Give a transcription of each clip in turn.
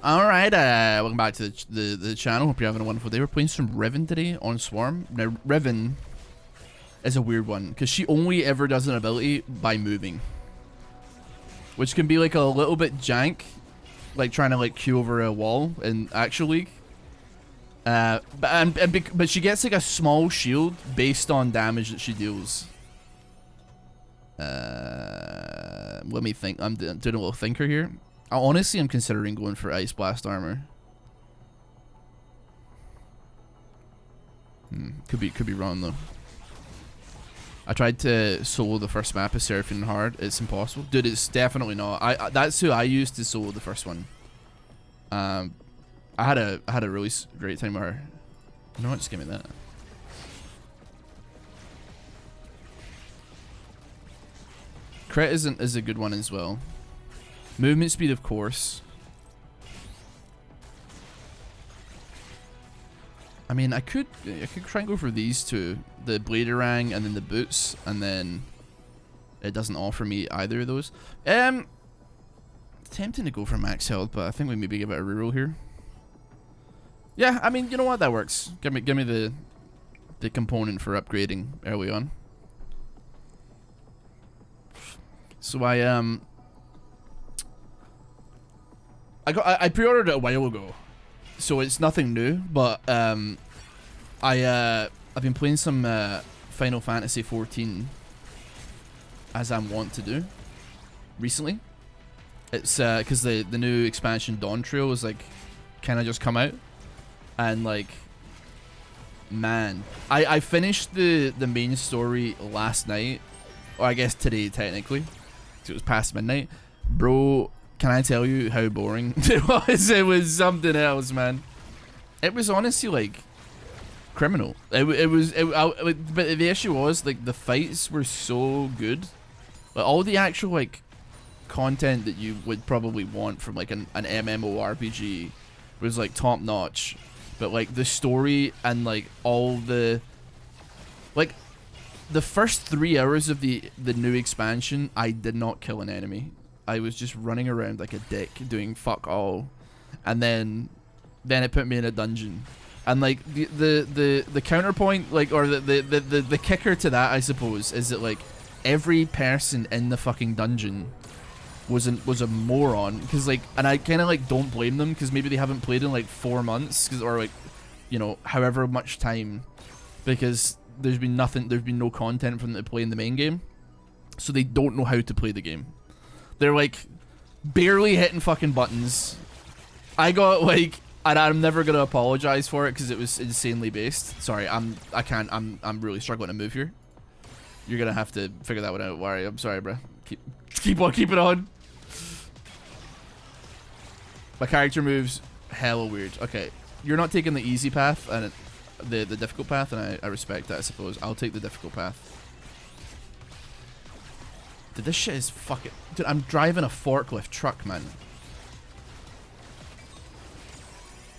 Alright, welcome back to the channel. Hope you're having a wonderful day. We're playing some Riven today on Swarm. Now, Riven is a weird one, because she only ever does an ability by moving. Which can be like a little bit jank, like trying to like queue over a wall in actual League. But she gets like a small shield based on damage that she deals. Let me think. I'm doing a little thinker here. Honestly, I'm considering going for Ice Blast armor. Could be wrong though. I tried to solo the first map of Seraphine hard. It's impossible, dude. It's definitely not. That's who I used to solo the first one. I had a really great time with her. You know what? Just give me that. Crit is a good one as well. Movement speed, of course. I mean, I could try and go for these two, the Bladerang and then the boots, and then it doesn't offer me either of those. Tempting to go for max health, but I think we maybe give it a reroll here. Yeah, I mean, you know what, that works. Give me the component for upgrading early on. So I pre-ordered it a while ago, so it's nothing new. But I've been playing some Final Fantasy 14 as I'm wont to do recently. It's because the new expansion Dawn Trail is like kind of just come out, and like, man, I finished the main story last night, or I guess today technically, because it was past midnight, bro. Can I tell you how boring it was? It was something else, man. It was honestly like criminal. But the issue was like the fights were so good. Like all the actual like content that you would probably want from like an MMORPG was like top notch. But like the story and like all the like the first 3 hours of the new expansion, I did not kill an enemy. I was just running around like a dick doing fuck all, and then it put me in a dungeon, and like the counterpoint, like, or the kicker to that, I suppose, is that like every person in the fucking dungeon was a moron, because like, and I kind of like don't blame them, because maybe they haven't played in like 4 months, or like, you know, however much time, because there's been no content from them to play in the main game, so they don't know how to play the game. They're like barely hitting fucking buttons. I got like, and I'm never gonna apologize for it because it was insanely based. Sorry, I'm really struggling to move here. You're gonna have to figure that one out. Worry, I'm sorry, bro. Keep it on. My character moves hella weird. Okay, you're not taking the easy path and the difficult path, and I respect that. I suppose I'll take the difficult path. Dude, this shit is fucking... Dude, I'm driving a forklift truck, man.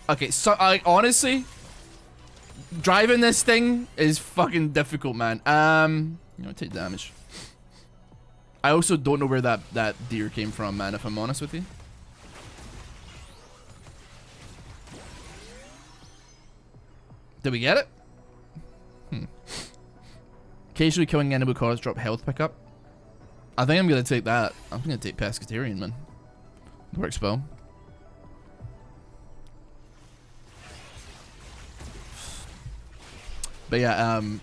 Okay, so, honestly, driving this thing is fucking difficult, man. You know, take damage. I also don't know where that deer came from, man, if I'm honest with you. Did we get it? Occasionally killing enemy cause drop health pickup. I think I'm gonna take that. I'm gonna take Pescatarian, man. It works well. But yeah, I'm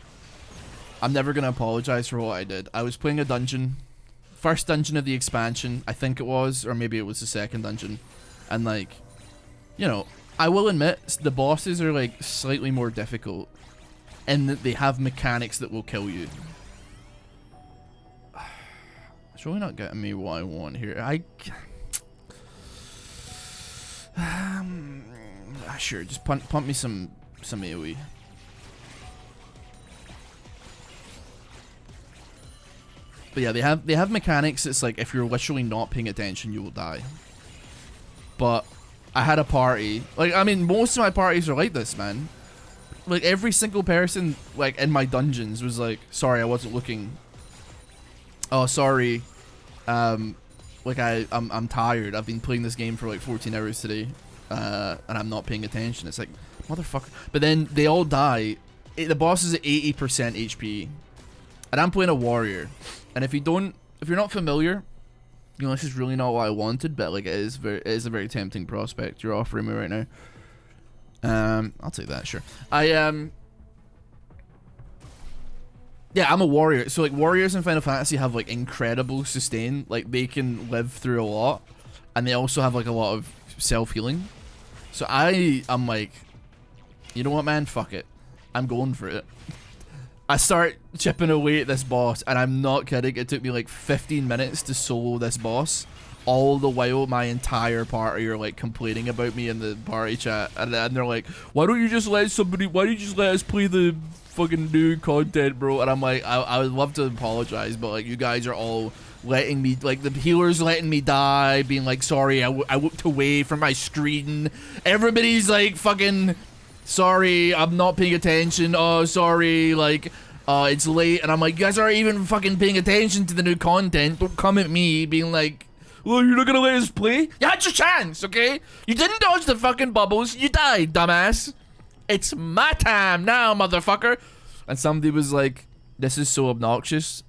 never gonna apologize for what I did. I was playing a dungeon, first dungeon of the expansion, I think it was, or maybe it was the second dungeon, and like, you know, I will admit the bosses are like slightly more difficult, in that they have mechanics that will kill you. It's really not getting me what I want here. Sure, just pump me some AoE. But yeah, they have mechanics. It's like if you're literally not paying attention, you will die. But I had a party. Like, I mean, most of my parties are like this, man. Like every single person like in my dungeons was like, "Sorry, I wasn't looking." Oh, sorry. Like I'm tired. I've been playing this game for like 14 hours today, and I'm not paying attention. It's like, motherfucker. But then they all die. The boss is at 80% HP, and I'm playing a warrior. And if you're not familiar, you know, this is really not what I wanted, but like it is a very tempting prospect you're offering me right now. I'll take that, sure. Yeah, I'm a warrior. So like warriors in Final Fantasy have like incredible sustain. Like they can live through a lot, and they also have like a lot of self-healing. So I'm like, you know what, man? Fuck it. I'm going for it. I start chipping away at this boss, and I'm not kidding. It took me like 15 minutes to solo this boss. All the while, my entire party are like complaining about me in the party chat, and they're like, "Why don't you just let us play the fucking new content, bro?" And I'm like, I would love to apologize, but like you guys are all letting me, like the healer's letting me die, being like, sorry, I looked away from my screen. Everybody's like, fucking, sorry, I'm not paying attention. Oh, sorry, like, it's late. And I'm like, you guys aren't even fucking paying attention to the new content. Don't come at me being like, well, you're not gonna let us play? You had your chance, okay? You didn't dodge the fucking bubbles. You died, dumbass. It's my time now, motherfucker. And somebody was like, this is so obnoxious.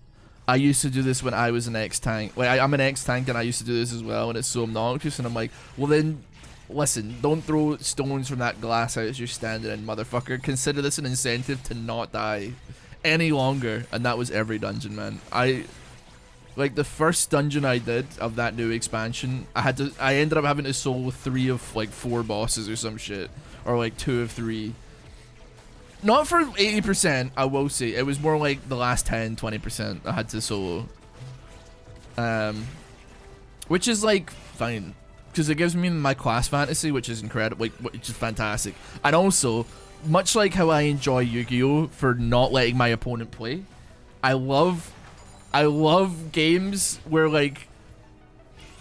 I used to do this when I was an X-Tank. Like, I'm an X-Tank and I used to do this as well, and it's so obnoxious. And I'm like, well then, listen, don't throw stones from that glass house you're standing in, motherfucker. Consider this an incentive to not die any longer. And that was every dungeon, man. Like, the first dungeon I did of that new expansion, I ended up having to solo 3 of, like, 4 bosses or some shit. Or, like, 2 of 3. Not for 80%, I will say. It was more like the last 10, 20% I had to solo. Which is, like, fine. Because it gives me my class fantasy, which is incredible, like, which is fantastic. And also, much like how I enjoy Yu-Gi-Oh! For not letting my opponent play, I love games where, like,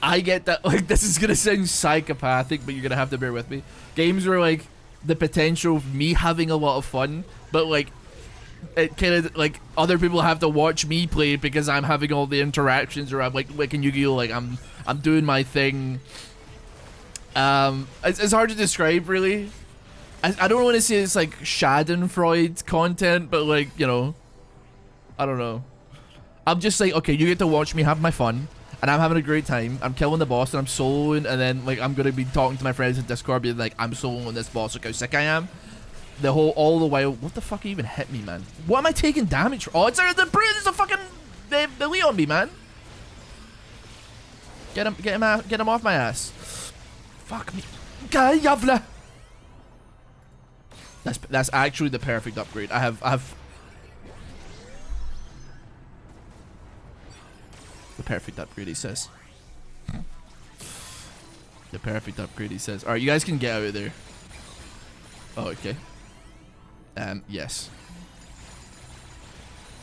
I get that, like, this is gonna sound psychopathic, but you're gonna have to bear with me. Games where, like, the potential of me having a lot of fun, but, like, it kind of, like, other people have to watch me play because I'm having all the interactions, or I'm, like in Yu-Gi-Oh! Like, I'm doing my thing. It's hard to describe, really. I don't want to say it's, like, Schadenfreude content, but, like, you know, I don't know. I'm just like, okay, you get to watch me have my fun, and I'm having a great time. I'm killing the boss, and I'm soloing, and then, like, I'm gonna be talking to my friends in Discord, being like, I'm soloing this boss, look how sick I am. All the while, what the fuck even hit me, man? What am I taking damage for? Oh, it's a fucking, the Leon me, man. Get him off my ass. Fuck me. Guy Yavla. That's actually the perfect upgrade. I have the perfect upgrade, he says. The perfect upgrade, he says. Alright, you guys can get out of there. Oh, okay. Yes.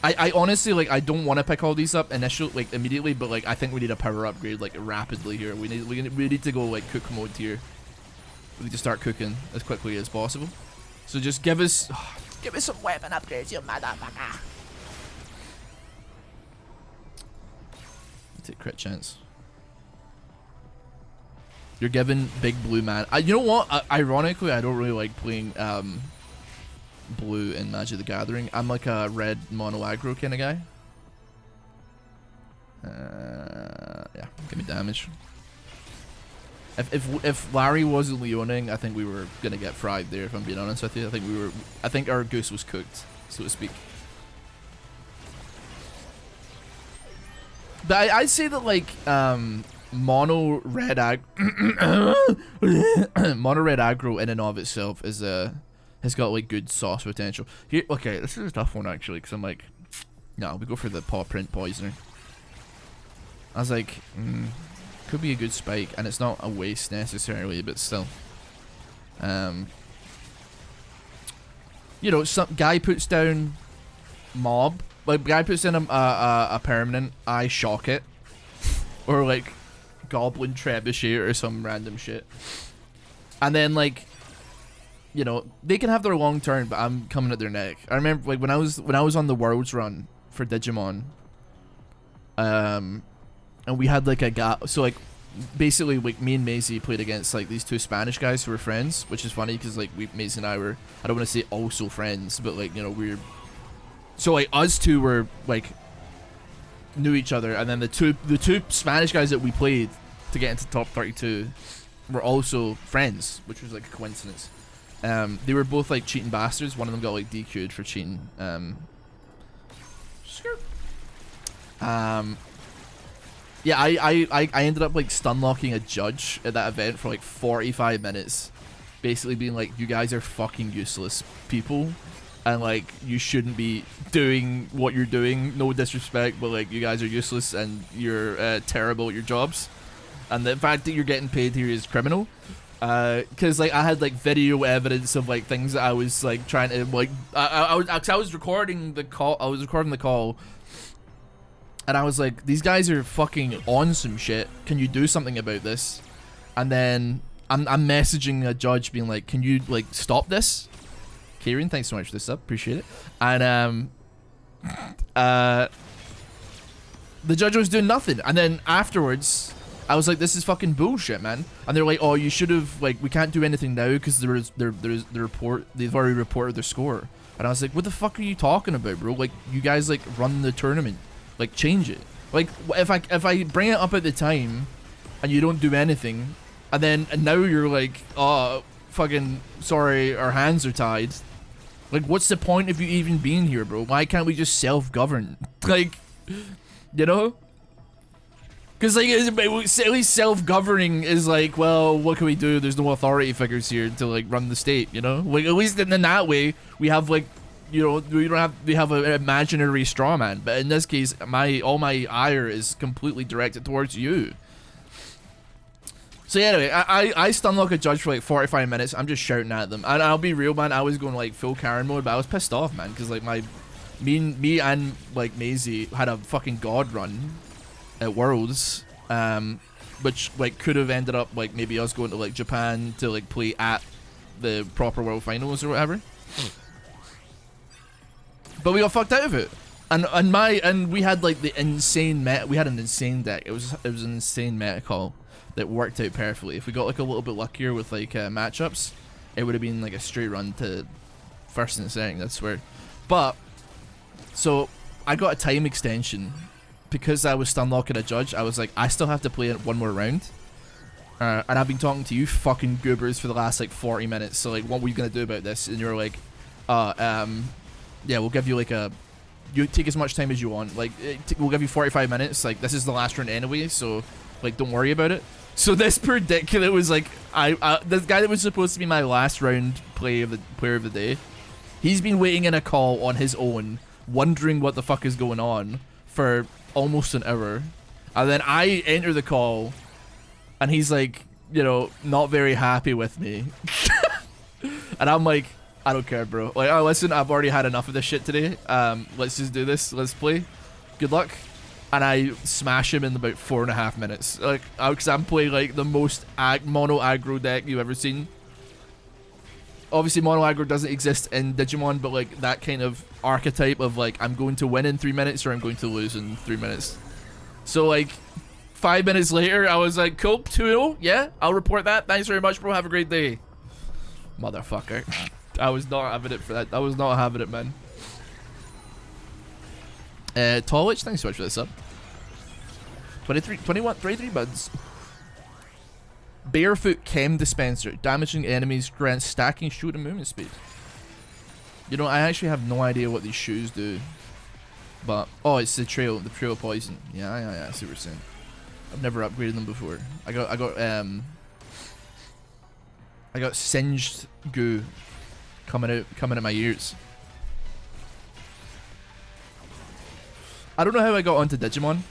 I honestly, like, I don't want to pick all these up immediately, but, like, I think we need a power upgrade, like, rapidly here. We need to go, like, cook mode here. We need to start cooking as quickly as possible. So just give us some weapon upgrades, you motherfucker. Take crit chance. You're given big blue man. You know what? Ironically, I don't really like playing blue in Magic the Gathering. I'm like a red mono aggro kind of guy. Yeah, give me damage. If Larry wasn't Leoning, I think we were gonna get fried there. If I'm being honest with you, I think our goose was cooked, so to speak. But I'd say that, like, mono red aggro in and of itself is has got, like, good sauce potential. Here, okay, this is a tough one actually, because I'm like, no, we go for the paw print poisoner. I was like, could be a good spike, and it's not a waste necessarily, but still. You know, some guy puts down mob. Like, guy puts in a permanent, I shock it. Or, like, goblin trebuchet or some random shit. And then, like, you know, they can have their long turn, but I'm coming at their neck. I remember, like, when I was on the Worlds run for Digimon, and we had like a gap. So like basically like me and Maisie played against like these two Spanish guys who were friends, which is funny because like Maisie and I were, I don't want to say also friends, but like, you know, we're, so like us two were like knew each other, and then the two Spanish guys that we played to get into top 32 were also friends, which was like a coincidence. They were both like cheating bastards. One of them got like DQ'd for cheating. Yeah, I ended up like stun locking a judge at that event for like 45 minutes, basically being like, you guys are fucking useless people, and like you shouldn't be doing what you're doing. No disrespect, but like you guys are useless and you're terrible at your jobs, and the fact that you're getting paid here is criminal. Cause like I had like video evidence of like things that I was like trying to like I was recording the call. I was recording the call. And I was like, these guys are fucking on some shit. Can you do something about this? And then I'm messaging a judge being like, can you like stop this? Kieran, thanks so much for this up. Appreciate it. And the judge was doing nothing. And then afterwards, I was like, this is fucking bullshit, man. And they're like, oh, you should have, like, we can't do anything now because there's the report, they've already reported their score. And I was like, what the fuck are you talking about, bro? Like, you guys like run the tournament. Like, change it. Like, if I bring it up at the time and you don't do anything, and now you're like, oh, fucking sorry, our hands are tied. Like, what's the point of you even being here, bro? Why can't we just self-govern? Like, you know? Because like at least self-governing is like, well, what can we do? There's no authority figures here to like run the state, you know? Like, at least in that way we have like, you know, we have an imaginary straw man, but in this case, all my ire is completely directed towards you. So yeah, anyway, I stun lock a judge for like 45 minutes. I'm just shouting at them, and I'll be real, man. I was going like full Karen mode, but I was pissed off, man, because like me and like Maisie had a fucking god run at Worlds, which like could have ended up like maybe us going to like Japan to like play at the proper World Finals or whatever. But we got fucked out of it, and we had like the insane meta. We had an insane deck. It was an insane meta call that worked out perfectly. If we got like a little bit luckier with like matchups, it would have been like a straight run to first and second. I swear. But so I got a time extension because I was stun locking a judge. I was like, I still have to play one more round. And I've been talking to you fucking goobers for the last like 40 minutes. So like, what were you gonna do about this? And you're like, yeah, we'll give you like you take as much time as you want. Like, we'll give you 45 minutes. Like, this is the last round anyway, so like, don't worry about it. So this poor dickhead was like, this guy that was supposed to be my last round player of the day, he's been waiting in a call on his own, wondering what the fuck is going on for almost an hour, and then I enter the call, and he's like, you know, not very happy with me, and I'm like, I don't care, bro. Like, oh, listen, I've already had enough of this shit today. Let's just do this. Let's play. Good luck. And I smash him in about 4.5 minutes. Like, because I'm playing like the most mono aggro deck you've ever seen. Obviously, mono aggro doesn't exist in Digimon, but like that kind of archetype of like, I'm going to win in 3 minutes or I'm going to lose in 3 minutes. So like, 5 minutes later, I was like, cool, 2-0. Yeah, I'll report that. Thanks very much, bro. Have a great day. Motherfucker. I was not having it for that. I was not having it, man. Tallwitch, thanks so much for this up. 23 buds. Barefoot Chem Dispenser. Damaging enemies grants stacking shoot and movement speed. You know, I actually have no idea what these shoes do. But, oh, it's the trail poison. Yeah, I see what you're saying. I've never upgraded them before. I got singed goo coming out my ears. I don't know how I got onto Digimon,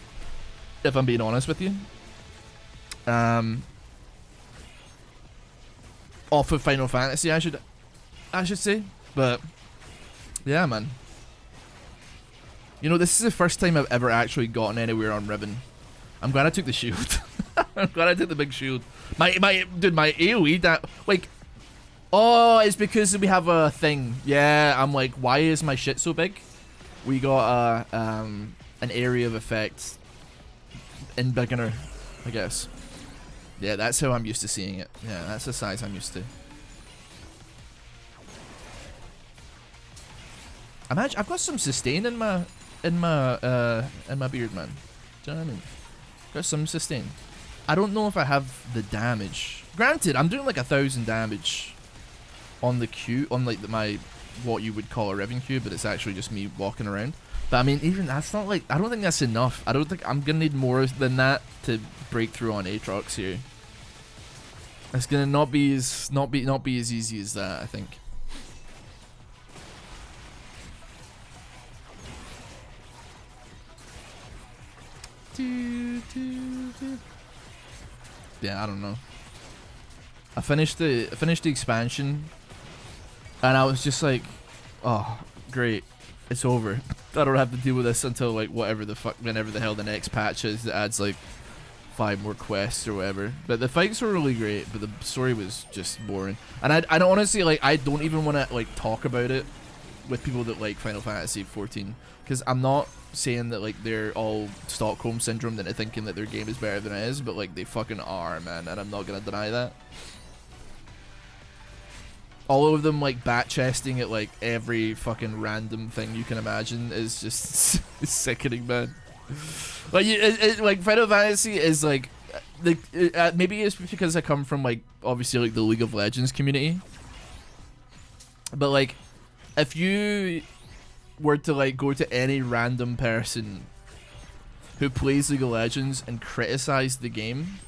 if I'm being honest with you. Off of Final Fantasy, I should say. But yeah, man. You know, this is the first time I've ever actually gotten anywhere on Riven. I'm glad I took the shield. I'm glad I took the big shield. My AoE that like, oh, it's because we have a thing. Yeah, I'm like, why is my shit so big? We got an area of effect in beginner, I guess. Yeah, that's how I'm used to seeing it. Yeah, that's the size I'm used to. I've got some sustain in my beard, man. Do you know what I mean? Got some sustain. I don't know if I have the damage. Granted, I'm doing like 1,000 damage on the Q, on like my what you would call a Riven Q, but it's actually just me walking around. But I mean, even that's not like, I don't think that's enough. I don't think I'm gonna need more than that to break through on Aatrox here. It's gonna not be as easy as that, I think. Yeah, I don't know. I finished the expansion, and I was just like, oh, great, it's over. I don't have to deal with this until like whatever the fuck, whenever the hell the next patch is that adds like 5 more quests or whatever. But the fights were really great, but the story was just boring. And I don't honestly, like, I don't even want to like talk about it with people that like Final Fantasy 14, because I'm not saying that like they're all Stockholm syndrome that are thinking that their game is better than it is, but like they fucking are, man, and I'm not gonna deny that. All of them like bat chesting at like every fucking random thing you can imagine is just sickening, man. Like like Final Fantasy is like maybe it's because I come from like obviously like the League of Legends community, but like if you were to like go to any random person who plays League of Legends and criticize the game,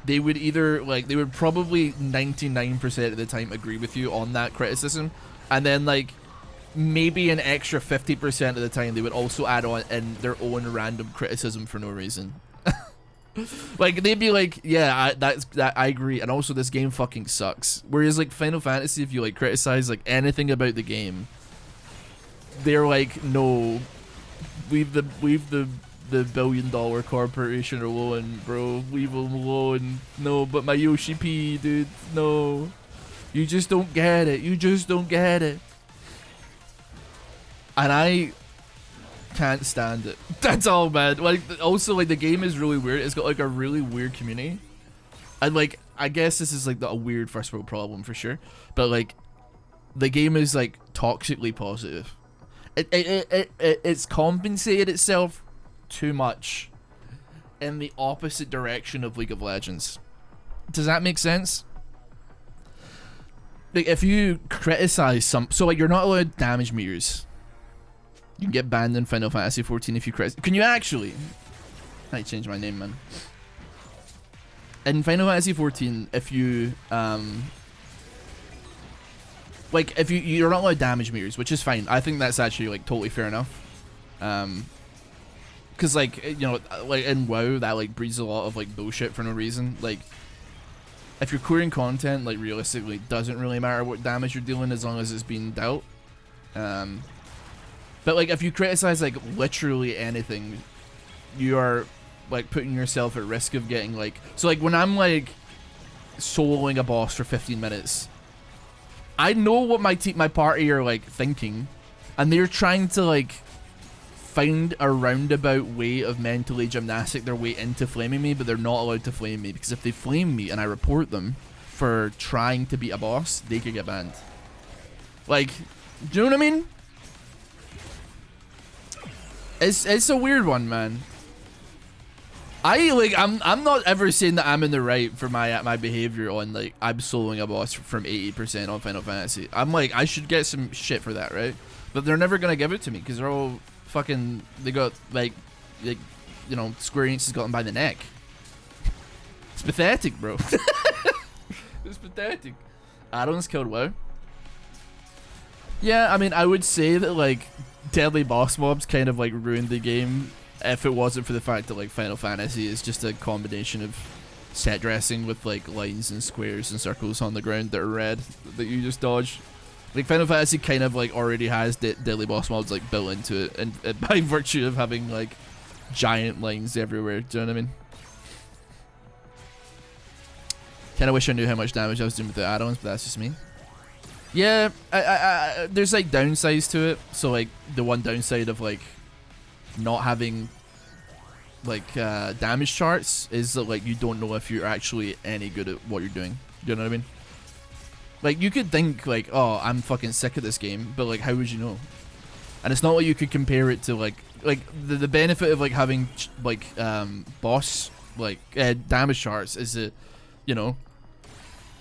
they would either like, they would probably 99% of the time agree with you on that criticism, and then like maybe an extra 50% of the time they would also add on in their own random criticism for no reason. Like they'd be like, yeah, I agree, and also this game fucking sucks. Whereas like Final Fantasy, if you like criticize like anything about the game, they're like, no, leave the $1 billion corporation alone, bro. Leave them alone. No, but my Yoshi P, dude, no. You just don't get it. You just don't get it. And I can't stand it. That's all, man. Like, also, like, the game is really weird. It's got like a really weird community, and like, I guess this is like a weird first world problem for sure, but like the game is like toxically positive. It's compensated itself too much in the opposite direction of League of Legends. Does that make sense? Like, if you criticize so like, you're not allowed damage meters. You can get banned in Final Fantasy 14 if you criticize. Can you actually? I changed my name, man. In Final Fantasy 14, if you like, if you're not allowed damage meters, which is fine. I think that's actually like totally fair enough. Cause like, you know, like in WoW, that like breeds a lot of like bullshit for no reason. Like, if you're clearing content, like realistically, it doesn't really matter what damage you're dealing as long as it's being dealt. But like, if you criticize like literally anything, you are like putting yourself at risk of getting like, so like when I'm like soloing a boss for 15 minutes, I know what my party are like thinking, and they're trying to like find a roundabout way of mentally gymnastic their way into flaming me, but they're not allowed to flame me, because if they flame me and I report them for trying to beat a boss, they could get banned. Like, do you know what I mean? It's a weird one, man. I'm not ever saying that I'm in the right for my behavior on like, I'm soloing a boss from 80% on Final Fantasy. I'm like, I should get some shit for that, right? But they're never gonna give it to me because they're all fucking, they got like you know, Square Enix has got them by the neck. It's pathetic, bro. It's pathetic. Addons killed WoW. Yeah, I mean, I would say that like deadly boss mobs kind of like ruined the game, if it wasn't for the fact that like Final Fantasy is just a combination of set dressing with like lines and squares and circles on the ground that are red that you just dodge. Like Final Fantasy kind of like already has deadly boss mobs like built into it, and by virtue of having like giant lines everywhere. Do you know what I mean? Kind of wish I knew how much damage I was doing with the add-ons, but that's just me. Yeah, there's like downsides to it. So like the one downside of like not having like damage charts is that like you don't know if you're actually any good at what you're doing. You know what I mean? Like you could think like, oh, I'm fucking sick of this game, but like how would you know? And it's not like you could compare it to like the benefit of like having like boss like damage charts is that, you know,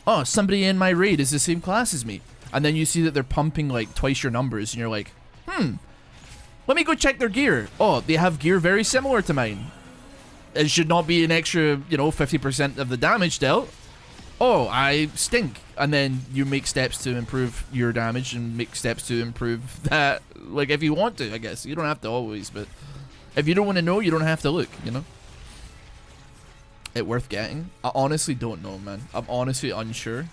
oh, somebody in my raid is the same class as me, and then you see that they're pumping like twice your numbers, and you're like, let me go check their gear. Oh, they have gear very similar to mine. It should not be an extra, you know, 50% of the damage dealt. Oh, I stink. And then you make steps to improve your damage and make steps to improve that. Like, if you want to, I guess. You don't have to always, but if you don't want to know, you don't have to look, you know? It worth getting? I honestly don't know, man. I'm honestly unsure.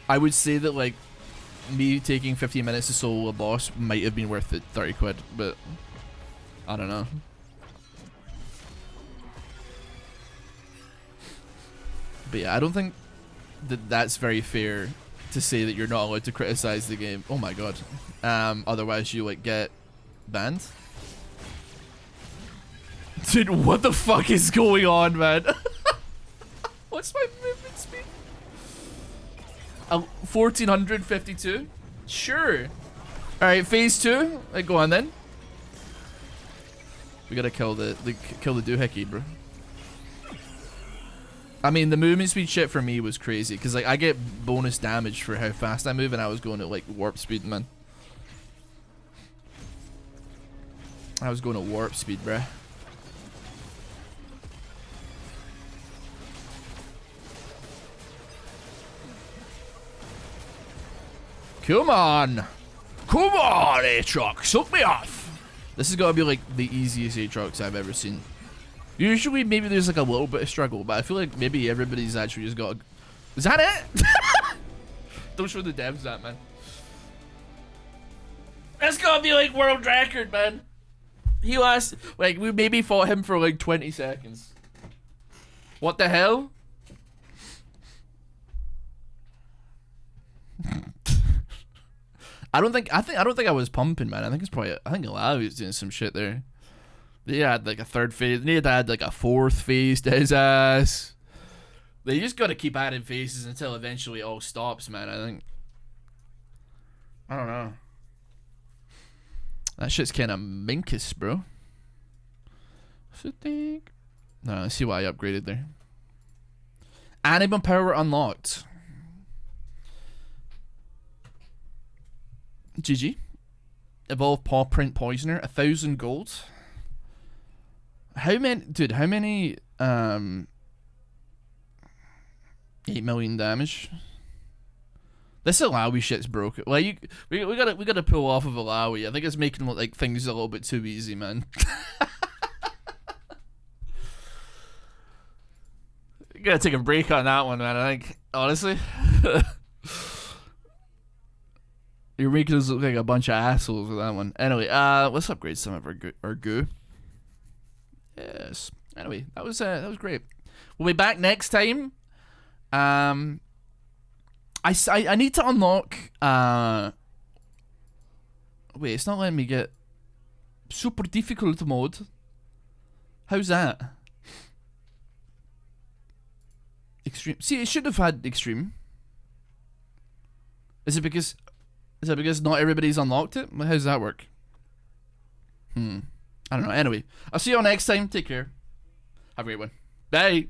I would say that, like, me taking 15 minutes to solo a boss might have been worth it 30 quid, but I don't know. But yeah, I don't think that that's very fair to say that you're not allowed to criticize the game. Oh my god. Otherwise you like get banned. Dude, what the fuck is going on, man? What's my movement speed? 1452? Sure. Alright, phase 2. Like, go on then. We gotta kill the doohickey, bro. I mean, the movement speed shit for me was crazy, because like I get bonus damage for how fast I move, and I was going at like warp speed, man. I was going at warp speed, bruh. Come on! Come on, Aatrox! Suck me off! This has got to be like the easiest Aatrox I've ever seen. Usually maybe there's like a little bit of struggle, but I feel like maybe everybody's actually just got... Is that it? Don't show the devs that, man. That's gotta be like world record, man. He last... Like, we maybe fought him for like 20 seconds. What the hell? I don't think I was pumping, man. I think it's probably... I think Alawi was doing some shit there. They had like a third phase. They had like a fourth phase to his ass. They just gotta keep adding phases until eventually it all stops, man. I think. I don't know. That shit's kind of minkus, bro. No, let's see what I upgraded there. Animal power unlocked. GG. Evolve paw print poisoner. 1,000 gold. How many, dude? How many? 8 million damage. This Alawi shit's broken. Like we gotta pull off of Alawi. I think it's making like things a little bit too easy, man. You gotta take a break on that one, man. I think honestly, you're making us look like a bunch of assholes with that one. Anyway, let's upgrade some of our goo. Yes. Anyway, that was great. We'll be back next time. I need to unlock. Wait, it's not letting me get super difficult mode. How's that? Extreme. See, it should have had extreme. Is it because not everybody's unlocked it? How does that work? I don't know. Anyway, I'll see you all next time. Take care. Have a great one. Bye.